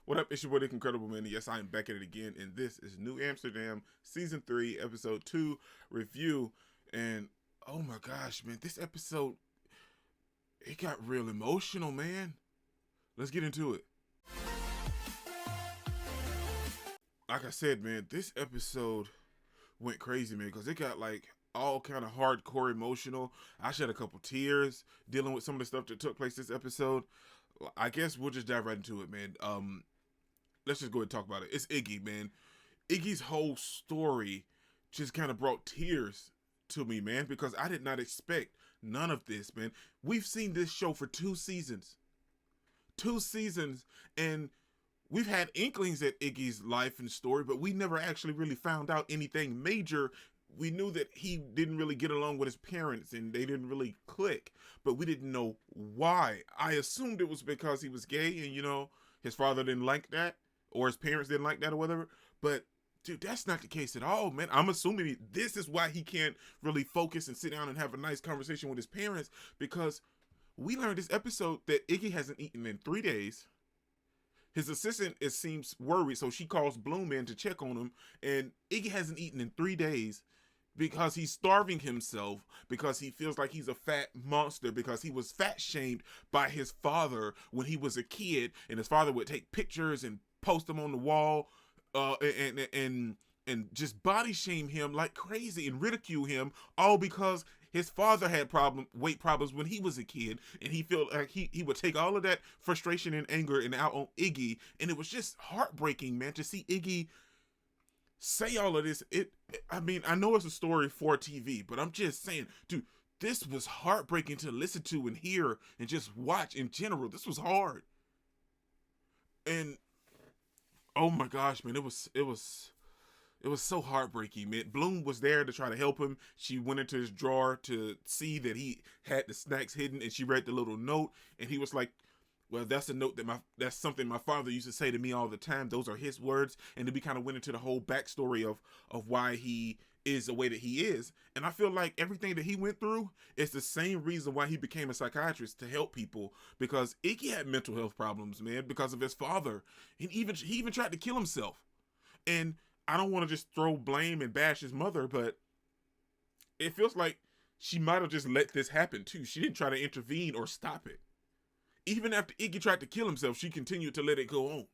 What up? It's your boy, Dick Incredible Man. Yes, I am back at it again, and this is New Amsterdam Season 3, Episode 2 review. And oh my gosh, man, this episode, it got real emotional, man. Let's get into it. Like I said, man, this episode went crazy, man, because it got like all kind of hardcore emotional. I shed a couple tears dealing with some of the stuff that took place this episode. I guess we'll just dive right into it, man. Let's just go ahead and talk about it. It's Iggy, man. Iggy's whole story just kind of brought tears to me, man, because I did not expect none of this, man. We've seen this show for 2 seasons. 2 seasons, and we've had inklings at Iggy's life and story, but we never actually really found out anything major. We knew that he didn't really get along with his parents and they didn't really click, but we didn't know why. I assumed it was because he was gay and, his father didn't like that or his parents didn't like that or whatever. But dude, that's not the case at all, man. I'm assuming this is why he can't really focus and sit down and have a nice conversation with his parents, because we learned this episode that Iggy hasn't eaten in 3 days. His assistant, it seems, worried, so she calls Bloom in to check on him, and Iggy hasn't eaten in 3 days because he's starving himself, because he feels like he's a fat monster, because he was fat shamed by his father when he was a kid, and his father would take pictures and post them on the wall, and just body shame him like crazy and ridicule him, all because his father had weight problems when he was a kid, and he felt like he would take all of that frustration and anger and out on Iggy, and it was just heartbreaking, man, to see Iggy say all of this. I mean, I know it's a story for TV, but I'm just saying, dude, this was heartbreaking to listen to and hear and just watch in general. This was hard. And oh my gosh, man, it was so heartbreaking, man. Bloom was there to try to help him. She went into his drawer to see that he had the snacks hidden, and she read the little note, and he was like, well, that's a note that's something my father used to say to me all the time. Those are his words. And then we kind of went into the whole backstory of why he is the way that he is. And I feel like everything that he went through is the same reason why he became a psychiatrist, to help people, because Iggy had mental health problems, man, because of his father. And he even tried to kill himself. And I don't want to just throw blame and bash his mother, but it feels like she might have just let this happen too. She didn't try to intervene or stop it. Even after Iggy tried to kill himself, she continued to let it go on.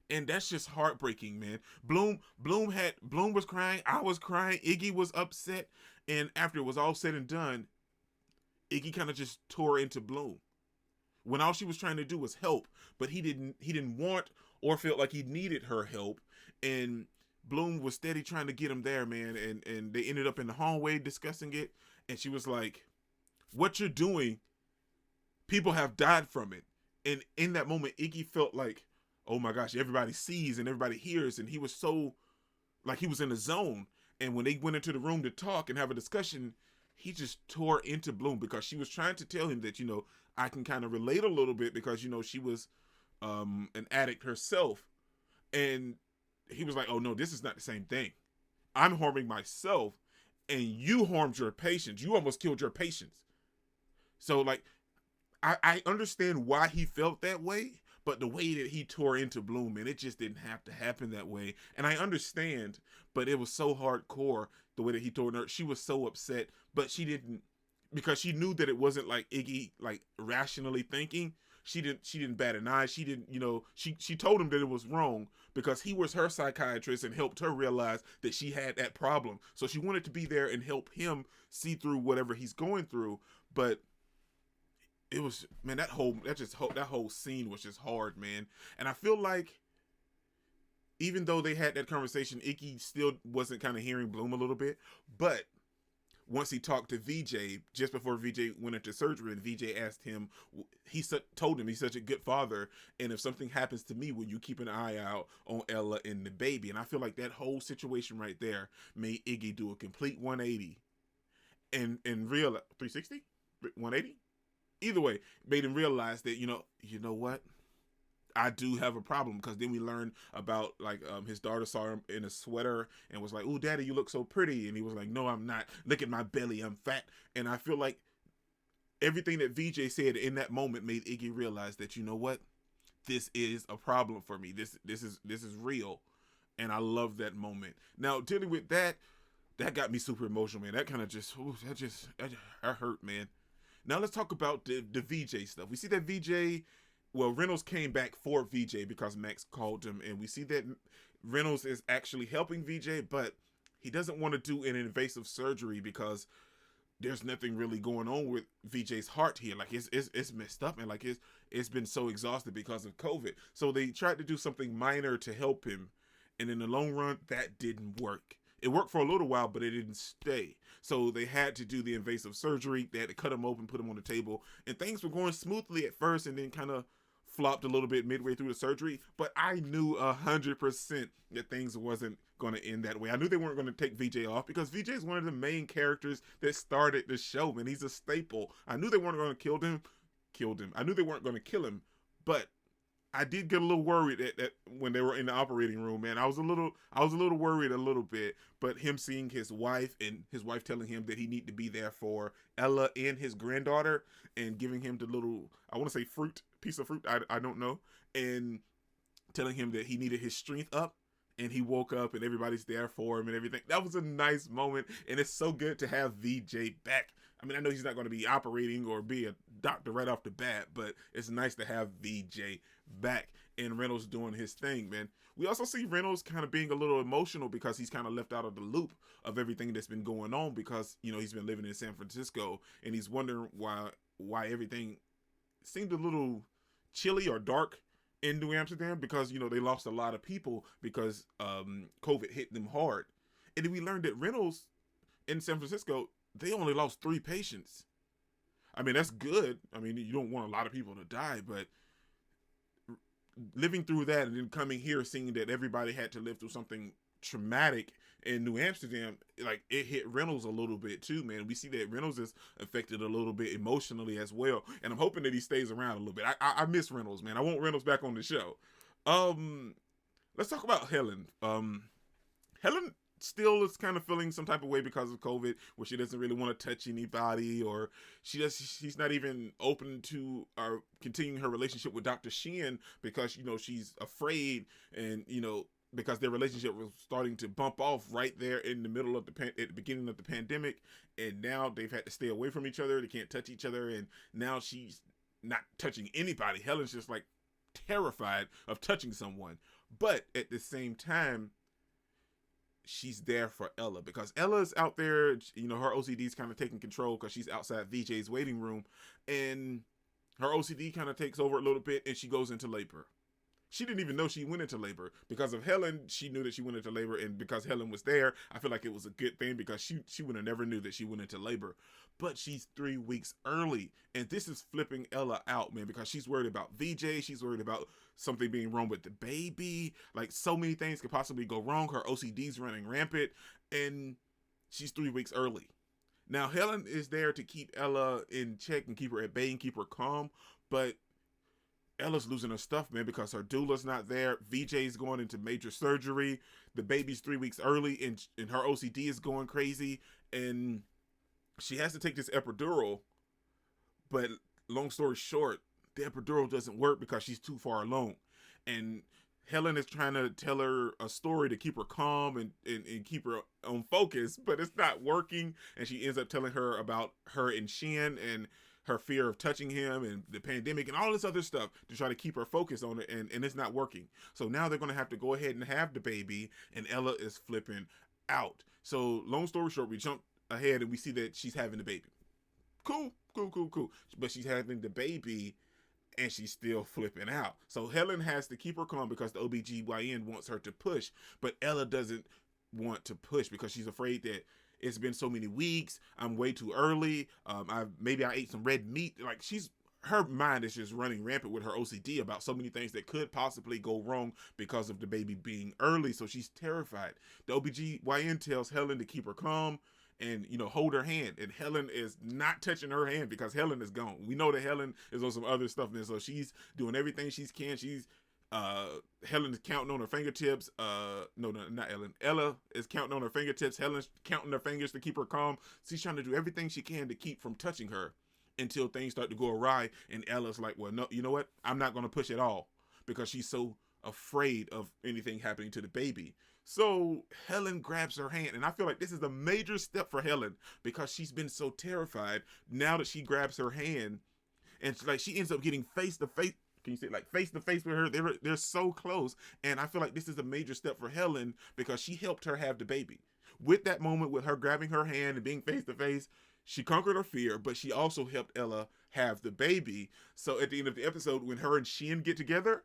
And that's just heartbreaking, man. Bloom was crying, I was crying, Iggy was upset, and after it was all said and done, Iggy kind of just tore into Bloom, when all she was trying to do was help, but he didn't want or felt like he needed her help. And Bloom was steady trying to get him there, man, and they ended up in the hallway discussing it, and she was like, what you're doing, people have died from it. And in that moment, Iggy felt like, oh my gosh, everybody sees and everybody hears, and he was so, like, he was in the zone. And when they went into the room to talk and have a discussion, he just tore into Bloom, because she was trying to tell him that, I can kind of relate a little bit, because, she was an addict herself. And he was like, oh no, this is not the same thing. I'm harming myself, and you harmed your patients. You almost killed your patients. So, like, I understand why he felt that way, but the way that he tore into Bloom, and it just didn't have to happen that way. And I understand, but it was so hardcore the way that he tore her. She was so upset, but she didn't, because she knew that it wasn't like Iggy, like, rationally thinking. She didn't bat an eye. She didn't, she told him that it was wrong, because he was her psychiatrist and helped her realize that she had that problem. So she wanted to be there and help him see through whatever he's going through. But it was, man, that whole scene was just hard, man. And I feel like even though they had that conversation, Iggy still wasn't kind of hearing Bloom a little bit. But once he talked to VJ, just before VJ went into surgery, and VJ asked him, told him he's such a good father, and if something happens to me, will you keep an eye out on Ella and the baby? And I feel like that whole situation right there made Iggy do a complete 180 and real 360, 180. Either way, made him realize that, you know what? I do have a problem, because then we learned about, like, his daughter saw him in a sweater and was like, "Oh, daddy, you look so pretty." And he was like, "No, I'm not. Look at my belly. I'm fat." And I feel like everything that VJ said in that moment made Iggy realize that, you know what? this is a problem for me. This is real, and I love that moment. Now dealing with that got me super emotional, man. That kind of just, ooh, that hurt, man. Now let's talk about the VJ stuff. We see that VJ, well, Reynolds came back for VJ because Max called him, and we see that Reynolds is actually helping VJ, but he doesn't want to do an invasive surgery because there's nothing really going on with VJ's heart here. Like it's messed up, and like it's been so exhausted because of COVID. So they tried to do something minor to help him, and in the long run, that didn't work. It worked for a little while, but it didn't stay. So they had to do the invasive surgery. They had to cut him open, put him on the table, and things were going smoothly at first, and then kind of flopped a little bit midway through the surgery. But I knew 100% that things wasn't going to end that way. I knew they weren't going to take VJ off because VJ is one of the main characters that started the show, man. He's a staple. I knew they weren't going to kill him. I knew they weren't going to kill him, but I did get a little worried that when they were in the operating room, man. I was a little worried a little bit, but him seeing his wife and his wife telling him that he need to be there for Ella and his granddaughter and giving him the little, I want to say piece of fruit, I don't know, and telling him that he needed his strength up, and he woke up and everybody's there for him and everything. That was a nice moment, and it's so good to have VJ back. I mean, I know he's not going to be operating or be a doctor right off the bat, but it's nice to have VJ back and Reynolds doing his thing, man. We also see Reynolds kind of being a little emotional because he's kind of left out of the loop of everything that's been going on because, you know, he's been living in San Francisco and he's wondering why everything seemed a little chilly or dark in New Amsterdam because, you know, they lost a lot of people because COVID hit them hard. And then we learned that Reynolds in San Francisco, they only lost 3 patients. I mean, that's good. I mean, you don't want a lot of people to die, but living through that and then coming here seeing that everybody had to live through something traumatic in New Amsterdam, like it hit Reynolds a little bit too, man. We see that Reynolds is affected a little bit emotionally as well, and I'm hoping that he stays around a little bit. I miss Reynolds, man. I want Reynolds back on the show. Let's talk about Helen. Helen still is kind of feeling some type of way because of COVID, where she doesn't really want to touch anybody, or she's not even open to continuing her relationship with Dr. Sheehan because, you know, she's afraid, and, you know, because their relationship was starting to bump off right there in the middle of at the beginning of the pandemic, and now they've had to stay away from each other. They can't touch each other, and now she's not touching anybody. Helen's just like terrified of touching someone, but at the same time, she's there for Ella because Ella's out there, you know, her OCD's kind of taking control because she's outside VJ's waiting room, and her OCD kind of takes over a little bit, and she goes into labor. She didn't even know she went into labor. Because of Helen, she knew that she went into labor, and because Helen was there, I feel like it was a good thing because she would have never knew that she went into labor. But she's 3 weeks early, and this is flipping Ella out, man, because she's worried about VJ, she's worried about something being wrong with the baby, like so many things could possibly go wrong. Her OCD's running rampant, and she's 3 weeks early. Now, Helen is there to keep Ella in check and keep her at bay and keep her calm, but Ella's losing her stuff, man, because her doula's not there. VJ's going into major surgery. The baby's 3 weeks early, and her OCD is going crazy, and she has to take this epidural, but long story short, the epidural doesn't work because she's too far along, and Helen is trying to tell her a story to keep her calm and keep her on focus, but it's not working, and she ends up telling her about her and Shen and her fear of touching him and the pandemic and all this other stuff to try to keep her focused on it, and it's not working. So now they're going to have to go ahead and have the baby, and Ella is flipping out. So long story short, we jump ahead and we see that she's having the baby. Cool. But she's having the baby, and she's still flipping out. So Helen has to keep her calm because the OBGYN wants her to push, but Ella doesn't want to push because she's afraid that it's been so many weeks, I'm way too early, maybe I ate some red meat. Like, her mind is just running rampant with her OCD about so many things that could possibly go wrong because of the baby being early, so she's terrified. The OBGYN tells Helen to keep her calm and, you know, hold her hand, and Helen is not touching her hand because Helen is gone. We know that Helen is on some other stuff, man, so she's doing everything she can. Helen is counting on her fingertips. No, not Ellen. Ella is counting on her fingertips. Helen's counting her fingers to keep her calm. She's trying to do everything she can to keep from touching her until things start to go awry. And Ella's like, well, no, you know what? I'm not going to push at all because she's so afraid of anything happening to the baby. So Helen grabs her hand, and I feel like this is a major step for Helen because she's been so terrified. Now that she grabs her hand, and she ends up getting face to face. Can you say like face to face with her? They're so close, and I feel like this is a major step for Helen because she helped her have the baby. With that moment, with her grabbing her hand and being face to face, she conquered her fear, but she also helped Ella have the baby. So at the end of the episode, when her and Shin get together,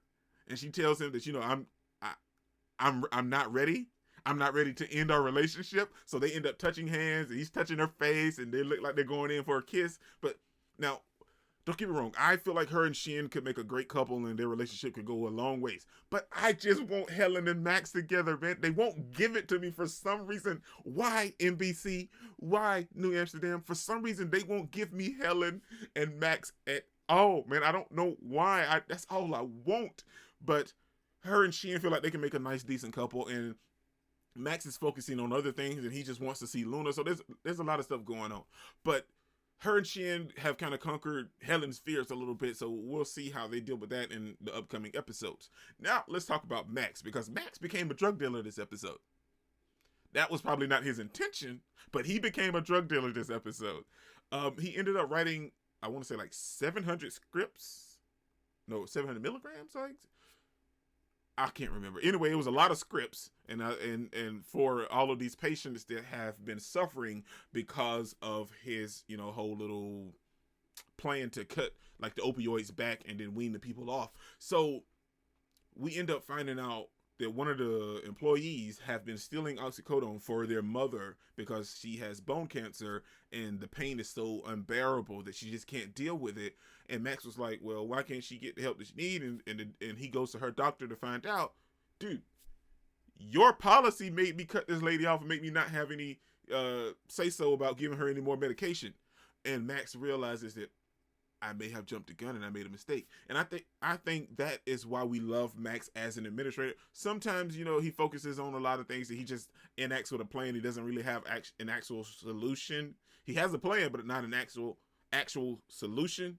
and she tells him that I'm not ready. I'm not ready to end our relationship. So they end up touching hands, and he's touching her face, and they look like they're going in for a kiss. But now, don't get me wrong. I feel like her and Shin could make a great couple, and their relationship could go a long ways. But I just want Helen and Max together, man. They won't give it to me for some reason. Why, NBC? Why, New Amsterdam? For some reason, they won't give me Helen and Max at all, man. I don't know why. That's all I want. But her and Shin feel like they can make a nice, decent couple, and Max is focusing on other things, and he just wants to see Luna. So there's a lot of stuff going on. But her and Shin have kind of conquered Helen's fears a little bit, so we'll see how they deal with that in the upcoming episodes. Now, let's talk about Max, because Max became a drug dealer this episode. That was probably not his intention, but he became a drug dealer this episode. He ended up writing, I want to say like 700 scripts. No, 700 milligrams, I can't remember. Anyway, it was a lot of scripts, and for all of these patients that have been suffering because of his, whole little plan to cut like the opioids back and then wean the people off. So we end up finding out that one of the employees have been stealing oxycodone for their mother because she has bone cancer and the pain is so unbearable that she just can't deal with it. And Max was like, well, why can't she get the help that she needs? And he goes to her doctor to find out, dude, your policy made me cut this lady off and make me not have any say-so about giving her any more medication. And Max realizes that I may have jumped the gun and I made a mistake. And I think that is why we love Max as an administrator. Sometimes, he focuses on a lot of things that he just enacts with a plan. He doesn't really have an actual solution. He has a plan, but not an actual solution.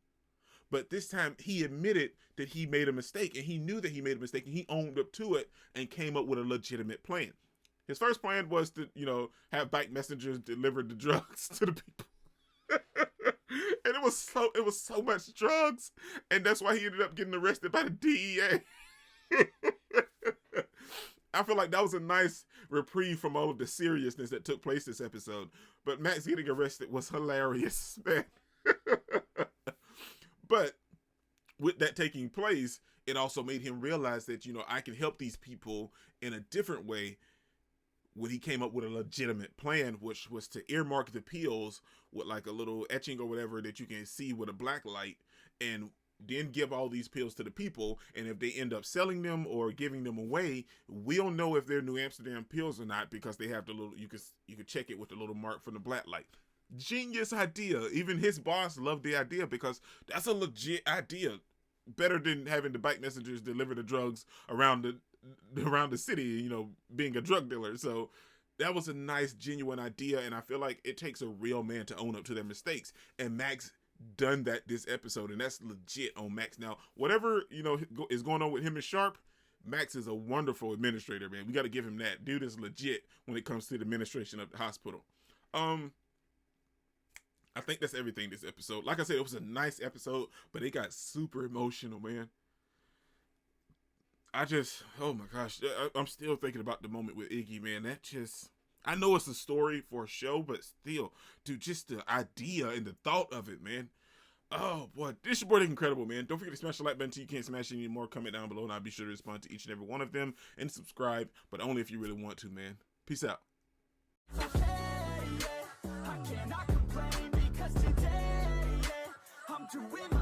But this time he admitted that he made a mistake, and he knew that he made a mistake, and he owned up to it and came up with a legitimate plan. His first plan was to, have bike messengers deliver the drugs to the people. And it was so much drugs, and that's why he ended up getting arrested by the DEA. I feel like that was a nice reprieve from all of the seriousness that took place this episode. But Max getting arrested was hilarious, man. But with that taking place, it also made him realize that, I can help these people in a different way. When he came up with a legitimate plan, which was to earmark the pills with like a little etching or whatever that you can see with a black light, and then give all these pills to the people. And if they end up selling them or giving them away, we'll know if they're New Amsterdam pills or not, because they have the little, you can check it with the little mark from the black light. Genius idea. Even his boss loved the idea, because that's a legit idea. Better than having the bike messengers deliver the drugs around the city, being a drug dealer. So that was a nice, genuine idea, and I feel like it takes a real man to own up to their mistakes. And Max done that this episode, and that's legit on Max. Now, whatever, is going on with him and Sharp, Max is a wonderful administrator, man. We got to give him that. Dude is legit when it comes to the administration of the hospital. I think that's everything this episode. Like I said, it was a nice episode, but it got super emotional, man. Oh my gosh, I'm still thinking about the moment with Iggy, man. I know it's a story for a show, but still, dude, just the idea and the thought of it, man. Oh boy, this your boy, Incredible, man. Don't forget to smash the like button till you can't smash any more. Comment down below, and I'll be sure to respond to each and every one of them, and subscribe, but only if you really want to, man. Peace out. I cannot complain, because today I'm doing